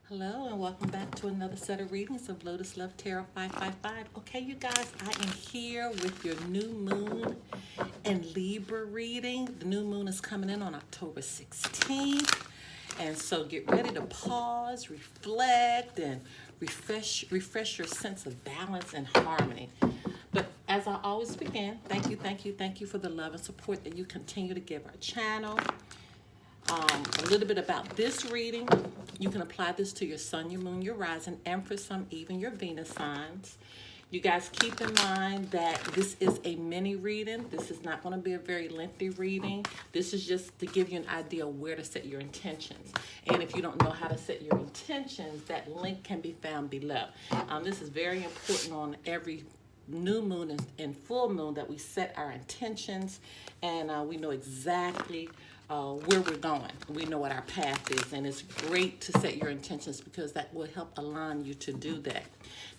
Hello and welcome back to another set of readings of Lotus Love Tarot 555. Okay, you guys, I am here with your new moon and Libra reading. The new moon is coming in on October 16th. And so get ready to pause, reflect, and refresh your sense of balance and harmony. But as I always begin, thank you for the love and support that you continue to give our channel. A little bit about this reading. You can apply this to your sun, your moon, your rising, and for some, even your Venus signs. You guys keep in mind that this is a mini reading. This is not going to be a very lengthy reading. This is just to give you an idea of where to set your intentions. And if you don't know how to set your intentions, that link can be found below. This is very important on every new moon and full moon that we set our intentions, and we know exactly where we're going. We know what our path is, and it's great to set your intentions because that will help align you to do that.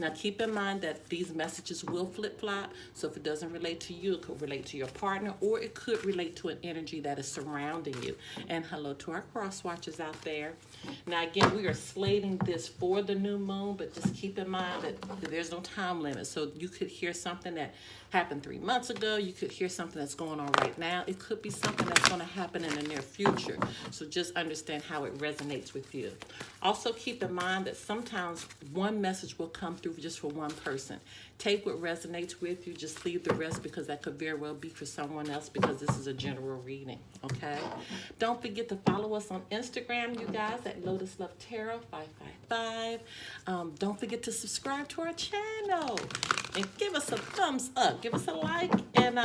Now, keep in mind that these messages will flip-flop, so if it doesn't relate to you, it could relate to your partner, or it could relate to an energy that is surrounding you. And hello to our cross watchers out there. Now, again, we are slating this for the new moon, but just keep in mind that there's no time limit. So you could hear something that happened 3 months ago. You could hear something that's going on right now. It could be something that's going to happen in the near future. So just understand how it resonates with you. Also, keep in mind that sometimes one message will come through just for one person. Take what resonates with you. Just leave the rest because that could very well be for someone else because this is a general reading, okay? Don't forget to follow us on Instagram, you guys, at Lotus Love Tarot 555. Don't forget to subscribe to our channel and give us a thumbs up. Give us a like. And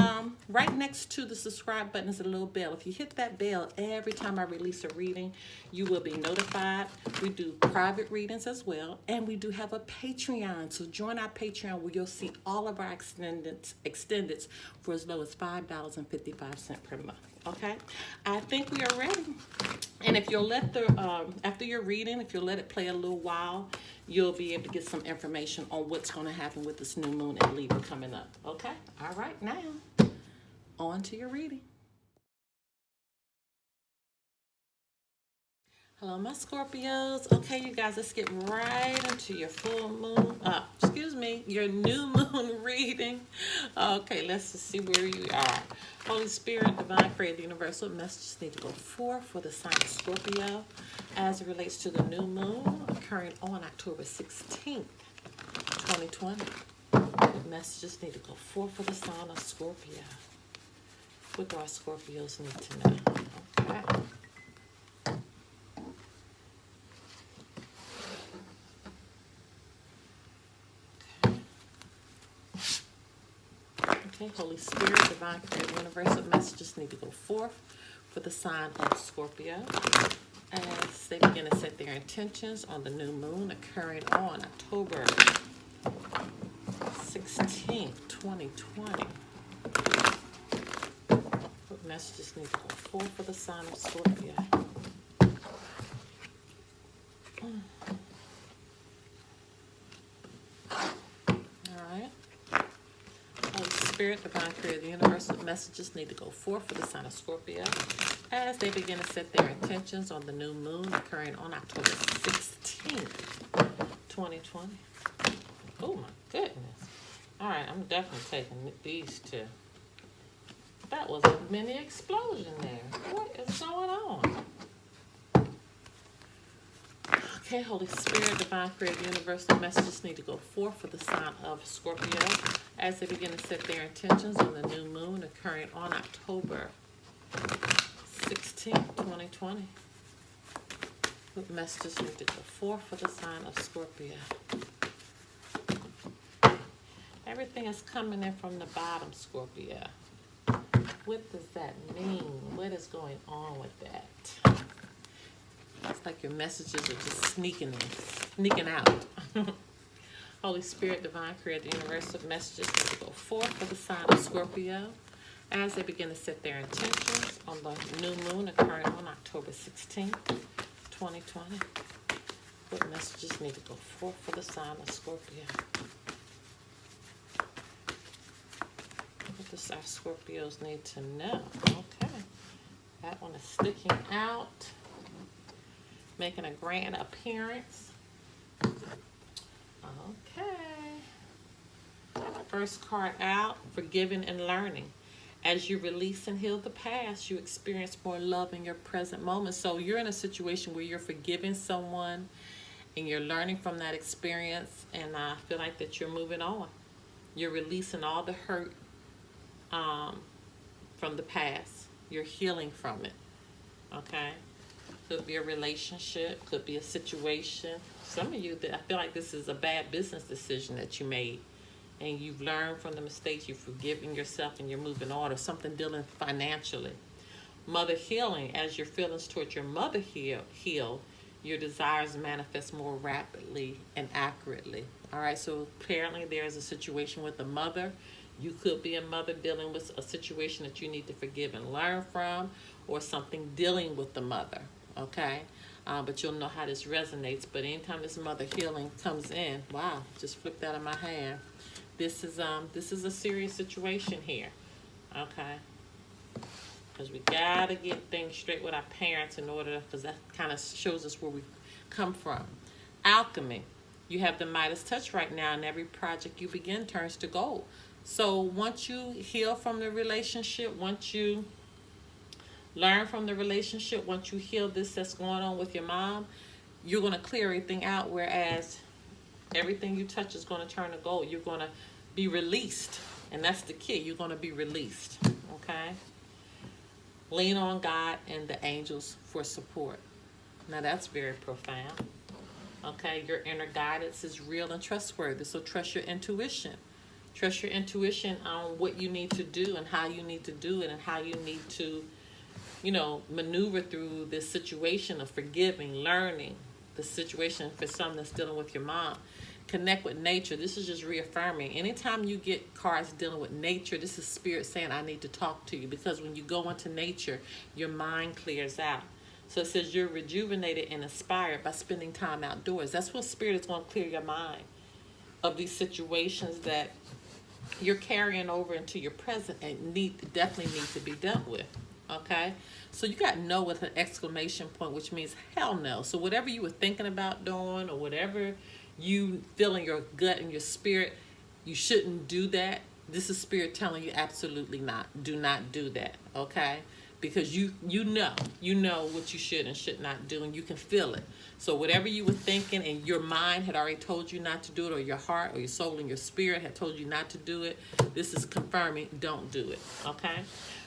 right next to the subscribe button is a little bell. If you hit that bell, every time I release a reading, you will be notified. We do private readings as well. And we do have a Patreon. So join our Patreon where you'll see all of our extendeds for as low as $5.55 per month. Okay, I think we are ready. And if you'll let after your reading, if you'll let it play a little while, you'll be able to get some information on what's going to happen with this new moon and Libra coming up. Okay, all right, now on to your reading. Hello, my Scorpios. Okay, you guys, let's get right into your full moon, your new moon reading. Okay, let's just see where you are. Holy Spirit, Divine Creator, Universal messages need to go forth for the sign of Scorpio as it relates to the new moon occurring on October 16th, 2020. Messages need to go forth for the sign of Scorpio. What do our Scorpios need to know? Okay. Okay, Holy Spirit, Divine Creator, Universal messages need to go forth for the sign of Scorpio as they begin to set their intentions on the new moon occurring on October 16th, 2020. What messages need to go forth for the sign of Scorpio? Spirit, Divine Creator, the Universal messages need to go forth for the sign of Scorpio as they begin to set their intentions on the new moon occurring on October 16th, 2020. Oh my goodness. All right, I'm definitely taking these two. That was a mini explosion there. What is going on? Okay, Holy Spirit, Divine Creator, Universal messages need to go forth for the sign of Scorpio as they begin to set their intentions on the new moon occurring on October 16th, 2020. What messages need to go forth for the sign of Scorpio? Everything is coming in from the bottom, Scorpio. What does that mean? What is going on with that? It's like your messages are just sneaking out. Holy Spirit, Divine Creator, Universal messages need to go forth for the sign of Scorpio as they begin to set their intentions on the new moon occurring on October 16th, 2020. What messages need to go forth for the sign of Scorpio? What does our Scorpios need to know? Okay. That one is sticking out, making a grand appearance. Okay. First card out, forgiving and learning. As you release and heal the past, you experience more love in your present moment. So you're in a situation where you're forgiving someone and you're learning from that experience, and I feel like that you're moving on. You're releasing all the hurt um, from the past. You're healing from it. Okay? Could be a relationship, could be a situation. Some of you, I feel like this is a bad business decision that you made, and you've learned from the mistakes, you've forgiven yourself, and you're moving on, or something dealing financially. Mother healing, as your feelings towards your mother heal, your desires manifest more rapidly and accurately. All right, so apparently there's a situation with the mother. You could be a mother dealing with a situation that you need to forgive and learn from, or something dealing with the mother. Okay, but you'll know how this resonates. But anytime this mother healing comes in, wow, just flipped out of my hand. This is a serious situation here. Okay, because we gotta get things straight with our parents in order, because that kind of shows us where we come from. Alchemy, you have the Midas touch right now, and every project you begin turns to gold. So once you heal from the relationship, once you learn from the relationship, once you heal this that's going on with your mom, you're going to clear everything out, whereas everything you touch is going to turn to gold. You're going to be released, and that's the key. You're going to be released, okay? Lean on God and the angels for support. Now, that's very profound, okay? Your inner guidance is real and trustworthy, so trust your intuition. Trust your intuition on what you need to do and how you need to do it and how you need to, maneuver through this situation of forgiving, learning the situation for someone that's dealing with your mom. Connect with nature. This is just reaffirming. Anytime you get cards dealing with nature, this is spirit saying, I need to talk to you, because when you go into nature, your mind clears out. So it says you're rejuvenated and inspired by spending time outdoors. That's what spirit is going to clear your mind of these situations that you're carrying over into your present and definitely need to be dealt with. Okay, so you got no with an exclamation point, which means hell no. So whatever you were thinking about doing, or whatever you feel in your gut and your spirit, you shouldn't do that. This is spirit telling you absolutely not. Do not do that. Okay, because you know what you should and should not do, and you can feel it. So whatever you were thinking and your mind had already told you not to do it, or your heart or your soul and your spirit had told you not to do it, this is confirming don't do it. Okay.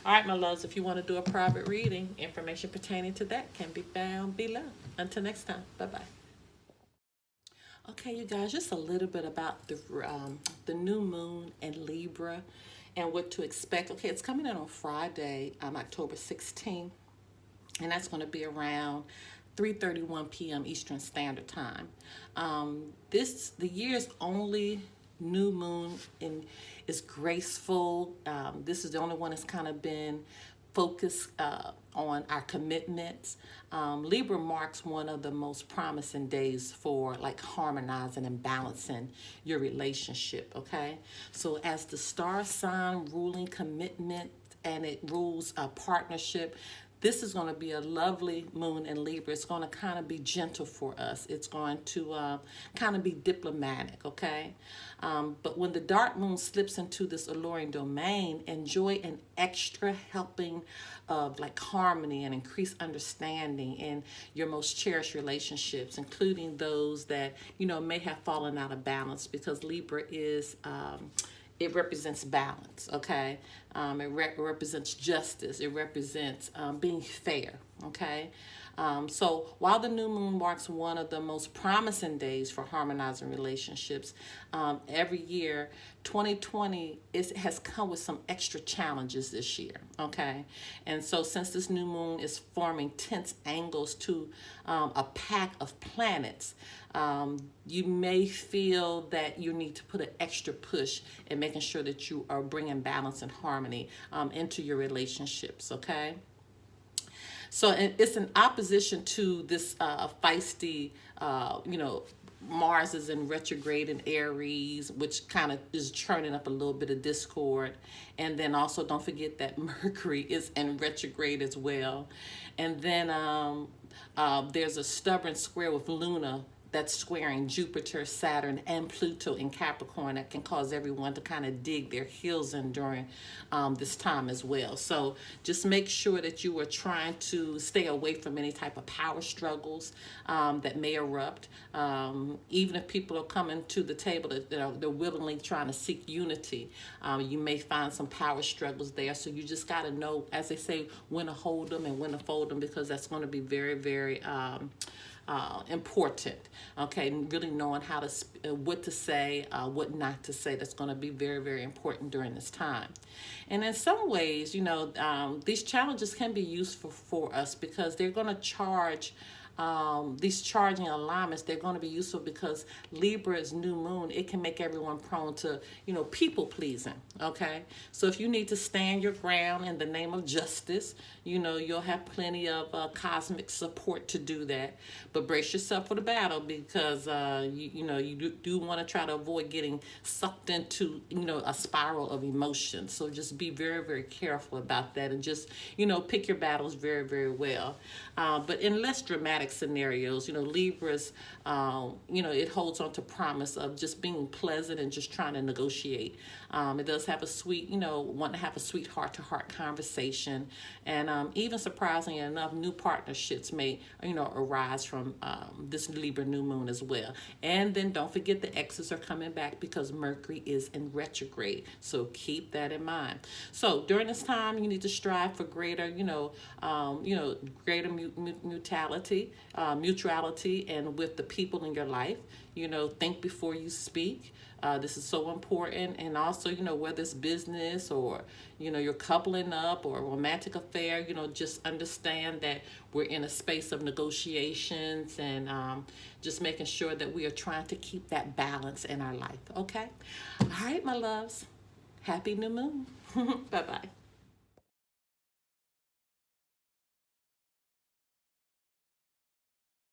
All right, my loves, if you want to do a private reading, information pertaining to that can be found below. Until next time, bye-bye. Okay, you guys, just a little bit about the new moon in Libra and what to expect. Okay, it's coming in on Friday, October 16th, and that's going to be around 3:31 p.m. Eastern Standard Time. The year's only new moon is graceful. This is the only one that's kind of been focused on our commitments. Libra marks one of the most promising days for like harmonizing and balancing your relationship, okay? So as the star sign ruling commitment, and it rules a partnership, this is going to be a lovely moon in Libra. It's going to kind of be gentle for us. It's going to kind of be diplomatic, okay? But when the dark moon slips into this alluring domain, enjoy an extra helping of like harmony and increased understanding in your most cherished relationships, including those that, may have fallen out of balance, because Libra is... it represents balance, okay? It represents justice. It represents being fair, okay? So while the new moon marks one of the most promising days for harmonizing relationships, every year, 2020 has come with some extra challenges this year, okay? And so since this new moon is forming tense angles to a pack of planets, you may feel that you need to put an extra push in making sure that you are bringing balance and harmony into your relationships, okay? So it's in opposition to this feisty, Mars is in retrograde in Aries, which kind of is churning up a little bit of discord. And then also don't forget that Mercury is in retrograde as well. And then there's a stubborn square with Luna that's squaring Jupiter, Saturn, and Pluto in Capricorn that can cause everyone to kind of dig their heels in during this time as well. So just make sure that you are trying to stay away from any type of power struggles that may erupt. Even if people are coming to the table, that they're willingly trying to seek unity, you may find some power struggles there. So you just got to know, as they say, when to hold them and when to fold them, because that's going to be very, very important. Okay, and really knowing how to what to say, what not to say. That's going to be very, very important during this time. And in some ways, these challenges can be useful for us because they're going to charge. These charging alignments, they're going to be useful because Libra's new moon, it can make everyone prone to, people pleasing. Okay, so if you need to stand your ground in the name of justice, you'll have plenty of cosmic support to do that. But brace yourself for the battle because you do want to try to avoid getting sucked into a spiral of emotion. So just be very, very careful about that, and just pick your battles very, very well. But in less dramatic scenarios, Libras, it holds on to promise of just being pleasant and just trying to negotiate. It does have a sweet, want to have a sweet heart-to-heart conversation, and even surprisingly enough, new partnerships may, arise from this Libra new moon as well. And then don't forget the exes are coming back because Mercury is in retrograde, so keep that in mind. So during this time, you need to strive for greater, greater mutuality, and with the people in your life. Think before you speak. This is so important. And also, whether it's business or, you're coupling up or a romantic affair, just understand that we're in a space of negotiations and just making sure that we are trying to keep that balance in our life. Okay. All right, my loves. Happy new moon. Bye-bye.